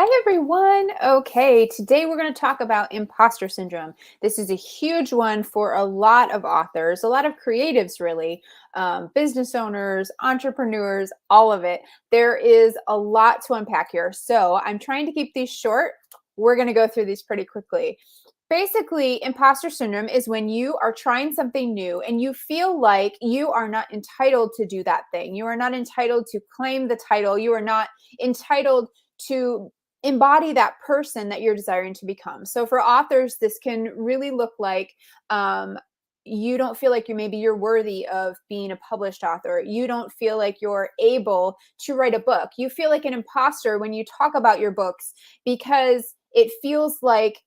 Hi, everyone. Okay, today we're going to talk about imposter syndrome. This is a huge one for a lot of authors, a lot of creatives, really, business owners, entrepreneurs, all of it. There is a lot to unpack here. So I'm trying to keep these short. We're going to go through these pretty quickly. Basically, imposter syndrome is when you are trying something new and you feel like you are not entitled to do that thing. You are not entitled to claim the title. You are not entitled to embody that person that you're desiring to become. So for authors, this can really look like you don't feel like you're worthy of being a published author. You don't feel like you're able to write a book. You feel like an imposter when you talk about your books because it feels like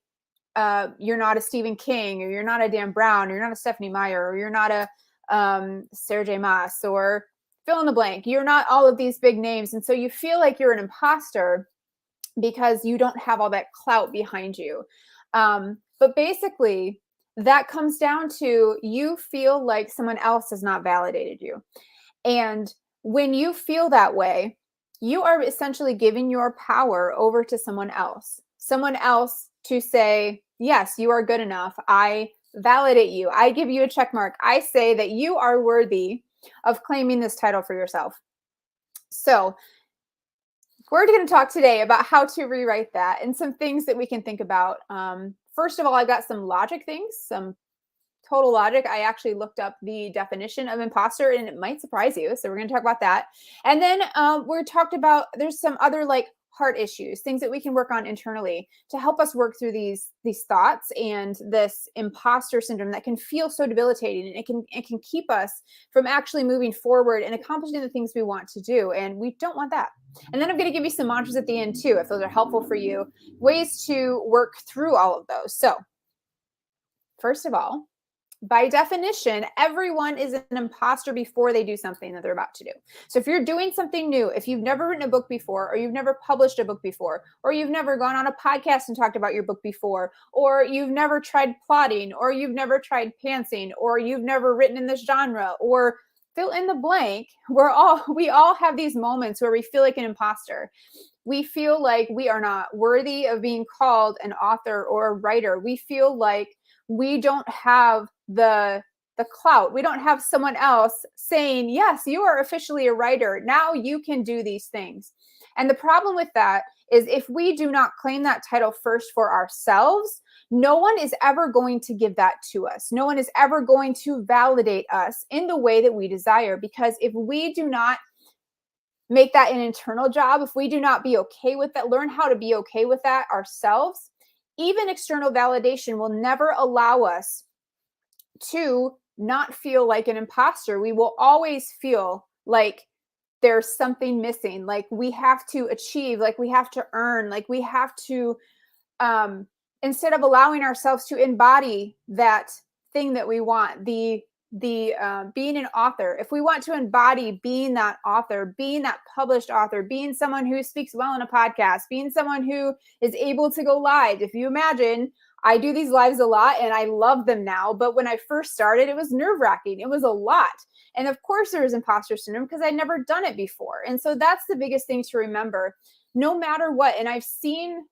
you're not a Stephen King, or you're not a Dan Brown, or you're not a Stephanie Meyer, or you're not a Sarah J. Maas, or fill in the blank. You're not all of these big names. And so you feel like you're an imposter because you don't have all that clout behind you. But basically, that comes down to you feel like someone else has not validated you. And when you feel that way, you are essentially giving your power over to someone else to say, yes, you are good enough. I validate you. I give you a check mark. I say that you are worthy of claiming this title for yourself. So, we're going to talk today about how to rewrite that and some things that we can think about. First of all, I've got some logic things, some total logic. I actually looked up the definition of imposter and it might surprise you. So we're going to talk about that. And then we're talked about there's some other like heart issues, things that we can work on internally to help us work through these thoughts and this imposter syndrome that can feel so debilitating, and it can keep us from actually moving forward and accomplishing the things we want to do, and we don't want that. And then I'm going to give you some mantras at the end too, if those are helpful for you, ways to work through all of those. So first of all, by definition, everyone is an imposter before they do something that they're about to do. So if you're doing something new, if you've never written a book before, or you've never published a book before, or you've never gone on a podcast and talked about your book before, or you've never tried plotting, or you've never tried pantsing, or you've never written in this genre, or fill in the blank, we all have these moments where we feel like an imposter. We feel like we are not worthy of being called an author or a writer. We feel like we don't have the clout. We don't have someone else saying, yes, you are officially a writer. Now you can do these things. And the problem with that is if we do not claim that title first for ourselves, no one is ever going to give that to us. No one is ever going to validate us in the way that we desire. Because if we do not make that an internal job, if we do not be okay with that, learn how to be okay with that ourselves, even external validation will never allow us to not feel like an imposter. We will always feel like there's something missing, like we have to achieve, like we have to earn, like we have to, instead of allowing ourselves to embody that thing that we want, the being an author, if we want to embody being that author, being that published author, being someone who speaks well in a podcast, being someone who is able to go live. If you imagine, I do these lives a lot and I love them now, but when I first started, it was nerve-wracking. It was a lot. And of course there was imposter syndrome because I'd never done it before. And so that's the biggest thing to remember, no matter what. And I've seen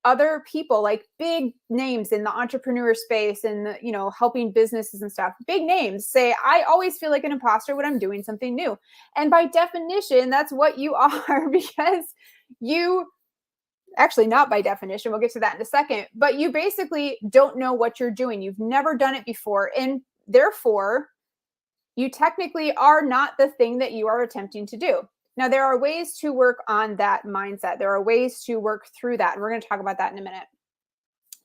other people, like big names in the entrepreneur space and the, helping businesses and stuff, big names say, I always feel like an imposter when I'm doing something new. And by definition, that's what you are, because you actually, not by definition, we'll get to that in a second, but you basically don't know what you're doing. You've never done it before. And therefore, you technically are not the thing that you are attempting to do. Now, there are ways to work on that mindset. There are ways to work through that. And we're going to talk about that in a minute.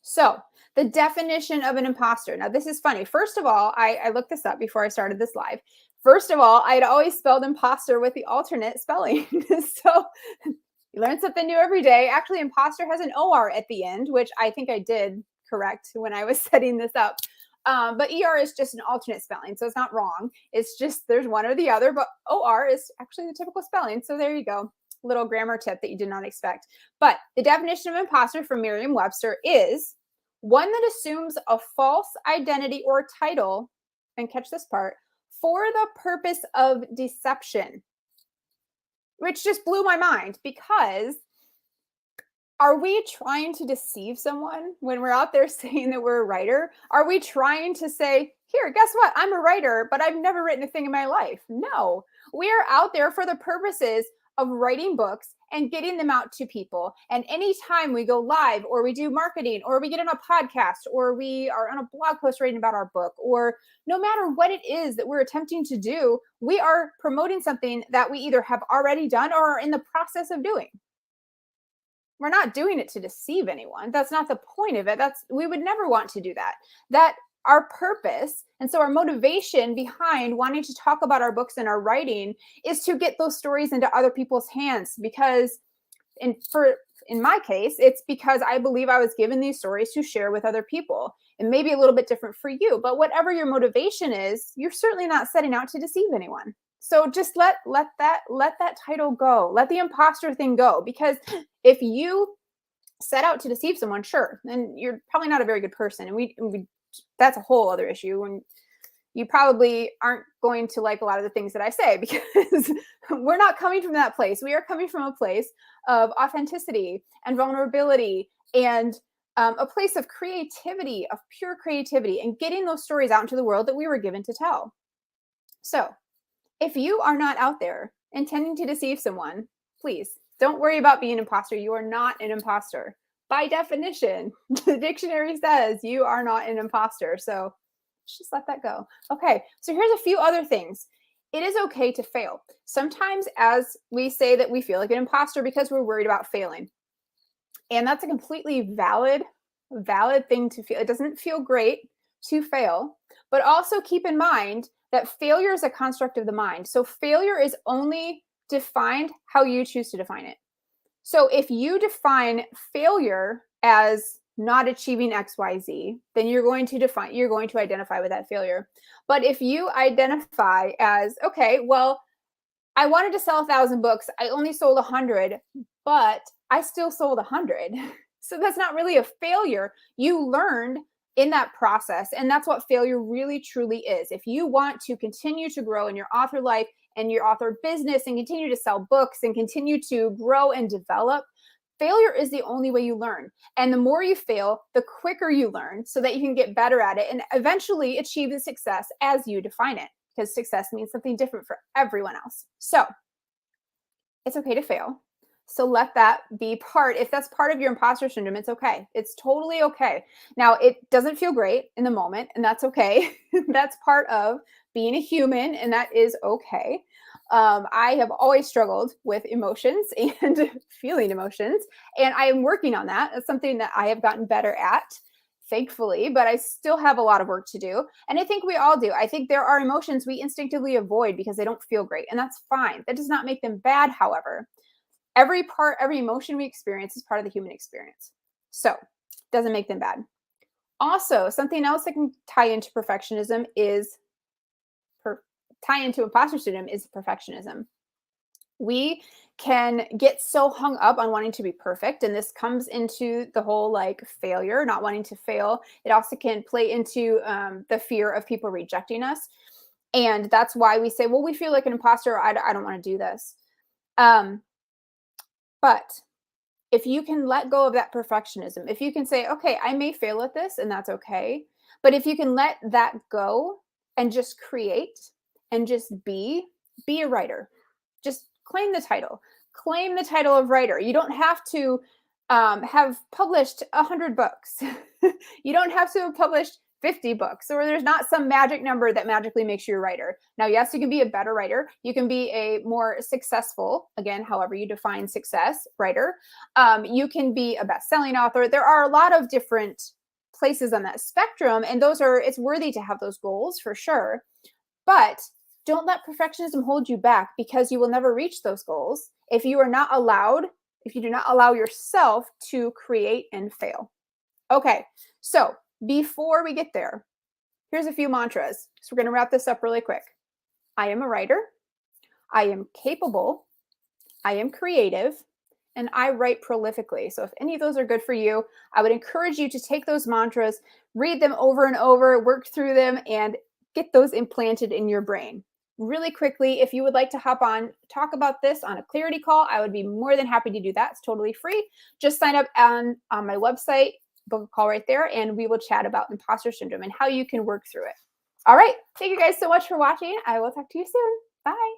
So, the definition of an imposter. Now, this is funny. First of all, I looked this up before I started this live. First of all, I'd always spelled imposter with the alternate spelling. So, you learn something new every day. Actually, imposter has an OR at the end, which I think I did correct when I was setting this up. But ER is just an alternate spelling, so it's not wrong. It's just there's one or the other, but OR is actually the typical spelling. So there you go. Little grammar tip that you did not expect. But the definition of imposter from Merriam-Webster is one that assumes a false identity or title, and catch this part, for the purpose of deception, which just blew my mind because Are we trying to deceive someone when we're out there saying that we're a writer? Are we trying to say, here, guess what? I'm a writer, but I've never written a thing in my life. No, we are out there for the purposes of writing books and getting them out to people. And anytime we go live or we do marketing or we get on a podcast or we are on a blog post writing about our book, or no matter what it is that we're attempting to do, we are promoting something that we either have already done or are in the process of doing. We're not doing it to deceive anyone. That's not the point of it. We would never want to do that. That our purpose, and so our motivation behind wanting to talk about our books and our writing, is to get those stories into other people's hands. Because in my case, it's because I believe I was given these stories to share with other people. It may be a little bit different for you, but whatever your motivation is, you're certainly not setting out to deceive anyone. So just let that title go. Let the imposter thing go. Because if you set out to deceive someone, sure, then you're probably not a very good person. And we that's a whole other issue. When you probably aren't going to like a lot of the things that I say, because we're not coming from that place. We are coming from a place of authenticity and vulnerability and a place of creativity, of pure creativity, and getting those stories out into the world that we were given to tell. So if you are not out there intending to deceive someone, please don't worry about being an imposter. You are not an imposter. By definition, the dictionary says you are not an imposter. So just let that go. Okay, so here's a few other things. It is okay to fail. Sometimes, as we say, that we feel like an imposter because we're worried about failing. And that's a completely valid thing to feel. It doesn't feel great to fail, but also keep in mind that failure is a construct of the mind. So failure is only defined how you choose to define it. So if you define failure as not achieving XYZ, then you're going to identify with that failure. But if you identify as, okay, well, I wanted to sell 1,000 books, I only sold 100, but I still sold 100. So that's not really a failure. You learned in that process. And that's what failure really truly is. If you want to continue to grow in your author life and your author business and continue to sell books and continue to grow and develop, failure is the only way you learn. And the more you fail, the quicker you learn so that you can get better at it and eventually achieve the success as you define it, because success means something different for everyone else. So it's okay to fail. So let that be part. If that's part of your imposter syndrome, it's okay. It's totally okay. Now, it doesn't feel great in the moment, and that's okay. That's part of being a human, and that is okay. I have always struggled with emotions and feeling emotions, and I am working on that. It's something that I have gotten better at, thankfully, but I still have a lot of work to do. And I think we all do. I think there are emotions we instinctively avoid because they don't feel great, and that's fine. That does not make them bad, however. Every emotion we experience is part of the human experience. So it doesn't make them bad. Also, something else that can tie into imposter syndrome is perfectionism. We can get so hung up on wanting to be perfect, and this comes into the whole like failure, not wanting to fail. It also can play into the fear of people rejecting us, and that's why we say, well, we feel like an imposter. I don't want to do this. But if you can let go of that perfectionism, if you can say, okay, I may fail at this and that's okay. But if you can let that go and just create and just be a writer, just claim the title of writer. You don't have to have published 100 books. You don't have to have published 50 books, or there's not some magic number that magically makes you a writer. Now, yes, you can be a better writer. You can be a more successful, again, however you define success, writer. You can be a best-selling author. There are a lot of different places on that spectrum, and it's worthy to have those goals for sure. But don't let perfectionism hold you back, because you will never reach those goals if you do not allow yourself to create and fail. Okay, so before we get there, here's a few mantras. So we're going to wrap this up really quick. I am a writer. I am capable. I am creative. And I write prolifically. So if any of those are good for you, I would encourage you to take those mantras, read them over and over, work through them, and get those implanted in your brain. Really quickly, if you would like to hop on, talk about this on a clarity call, I would be more than happy to do that. It's totally free. Just sign up on my website, book a call right there, and we will chat about imposter syndrome and how you can work through it. All right. Thank you guys so much for watching. I will talk to you soon. Bye.